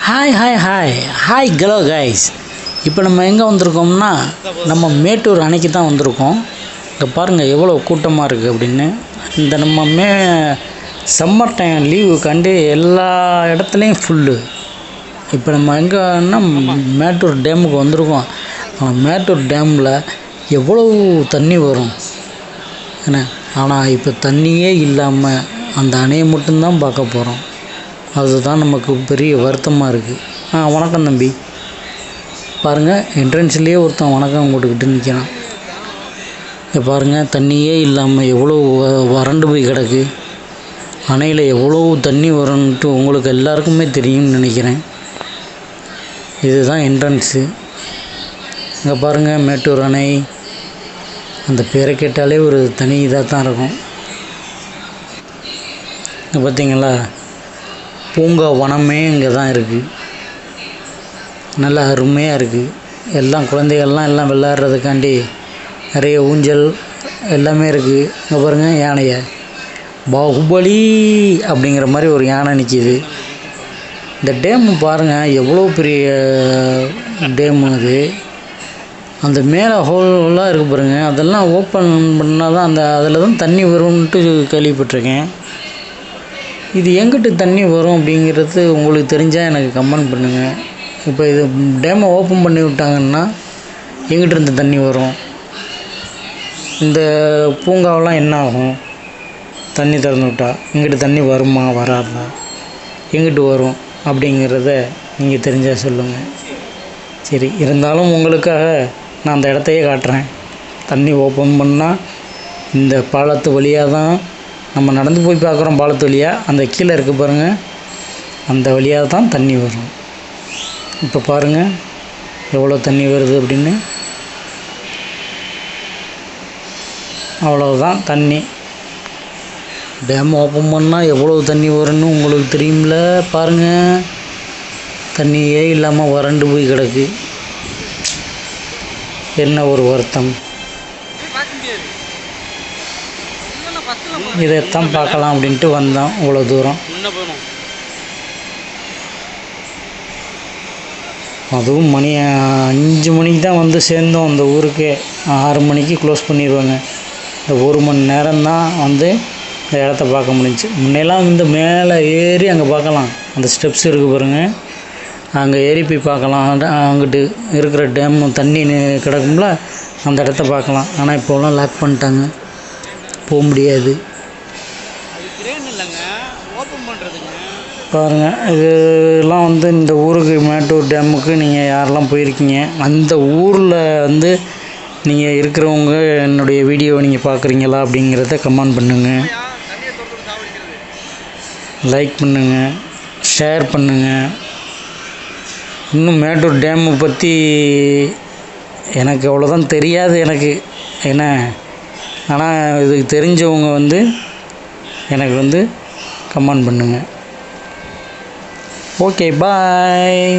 Hi hi hi hi hello guys. இப்போ நம்ம எங்கே வந்திருக்கோம்னா நம்ம மேட்டூர் அணைக்கு தான் வந்திருக்கோம். இங்கே பாருங்கள் எவ்வளோ கூட்டமாக இருக்குது அப்படின்னு. இந்த நம்ம சம்மர் டைம் லீவு கண்டு எல்லா இடத்துலையும் ஃபுல்லு. இப்போ நம்ம எங்கன்னா மேட்டூர் டேமுக்கு வந்திருக்கோம். மேட்டூர் டேமில் எவ்வளோ தண்ணி வரும் என்ன, ஆனால் இப்போ தண்ணியே இல்லாமல் அந்த அணையை மட்டும்தான் பார்க்க போகிறோம். அதுதான் நமக்கு பெரிய வருத்தமாக இருக்குது. வணக்கம் தம்பி. பாருங்கள், என்ட்ரன்ஸ்லேயே ஒருத்தன் வணக்கம் போட்டுக்கிட்டு நிற்கிறான். இங்கே பாருங்கள், தண்ணியே இல்லாமல் எவ்வளோ வறண்டு போய் கிடக்கு. அணையில் எவ்வளோ தண்ணி வரும்ன்ட்டு உங்களுக்கு எல்லாருக்குமே தெரியும்னு நினைக்கிறேன். இதுதான் என்ட்ரன்ஸு. இங்கே பாருங்கள், மேட்டூர் அணை. அந்த பேரை கேட்டாலே ஒரு தனி இதாக தான் இருக்கும். இங்கே பார்த்தீங்களா, பூங்கா வனமே இங்கே தான் இருக்குது. நல்லா அருமையாக இருக்குது. எல்லாம் குழந்தைகள்லாம் எல்லாம் விளையாடுறதுக்காண்டி நிறைய ஊஞ்சல் எல்லாமே இருக்குது. இங்கே பாருங்கள், யானையை பாகுபலி அப்படிங்கிற மாதிரி ஒரு யானை நிற்கிது. இந்த டேமு பாருங்கள் எவ்வளோ பெரிய டேமு அது. அந்த மேலே ஹோலாக இருக்குது பாருங்கள், அதெல்லாம் ஓப்பன் பண்ணால் தான் அதில் தான் தண்ணி வரும்ன்ட்டு கேள்விப்பட்டிருக்கேன். இது எங்கிட்டு தண்ணி வரும் அப்படிங்கிறது உங்களுக்கு தெரிஞ்சால் எனக்கு கமெண்ட் பண்ணுங்கள். இப்போ இது டேமை ஓப்பன் பண்ணி விட்டாங்கன்னா எங்கிட்ட இருந்து தண்ணி வரும், இந்த பூங்காவெல்லாம் என்ன ஆகும், தண்ணி திறந்து விட்டால் எங்கிட்ட தண்ணி வருமா வராதா, எங்கிட்டு வரும் அப்படிங்கிறத நீங்கள் தெரிஞ்சால் சொல்லுங்கள். சரி, இருந்தாலும் உங்களுக்காக நான் அந்த இடத்தையே காட்டுறேன். தண்ணி ஓப்பன் பண்ணால் இந்த பாலத்து வழியாக தான் நம்ம நடந்து போய் பார்க்குறோம். பாலத்து வழியாக அந்த கீழே இருக்குது பாருங்கள், அந்த வழியாக தான் தண்ணி வரும். இப்போ பாருங்கள் எவ்வளோ தண்ணி வருது அப்படின்னு. அவ்வளோதான் தண்ணி. டேம் ஓப்பன் பண்ணால் எவ்வளோ தண்ணி வரும்னு உங்களுக்கு தெரியும்ல. பாருங்கள், தண்ணியே இல்லாமல் வறண்டு போய் கிடக்கு. என்ன ஒரு வருத்தம். இதைத்தான் பார்க்கலாம் அப்படின்ட்டு வந்தோம் இவ்வளோ தூரம். அதுவும் மணி 5 மணிக்கு தான் வந்து சேர்ந்தோம் அந்த ஊருக்கு. 6 மணிக்கு க்ளோஸ் பண்ணிடுவாங்க. இந்த 1 மணி நேரம்தான் வந்து இந்த இடத்த பார்க்க முடிஞ்சிச்சு. முன்னெல்லாம் வந்து மேலே ஏறி அங்கே பார்க்கலாம். அந்த ஸ்டெப்ஸ் இருக்குது பாருங்கள், அங்கே ஏறி போய் பார்க்கலாம். அங்கிட்டு இருக்கிற டேம் தண்ணி கிடக்கும்ல, அந்த இடத்த பார்க்கலாம். ஆனால் இப்போலாம் லாக் பண்ணிட்டாங்க, போக முடியாது. பாருங்கள், இதெல்லாம் வந்து இந்த ஊருக்கு மேட்டூர் டேமுக்கு நீங்கள் யாரெல்லாம் போயிருக்கீங்க, அந்த ஊரில் வந்து நீங்கள் இருக்கிறவங்க என்னுடைய வீடியோவை நீங்கள் பார்க்குறீங்களா அப்படிங்கிறத கமெண்ட் பண்ணுங்கள், லைக் பண்ணுங்கள், ஷேர் பண்ணுங்கள். இன்னும் மேட்டூர் டேமை பற்றி எனக்கு அவ்வளோதான் தெரியாது எனக்கு என்ன, ஆனால் இதுக்கு தெரிஞ்சவங்க வந்து எனக்கு வந்து கமெண்ட் பண்ணுங்கள். ஓகே, பாய்.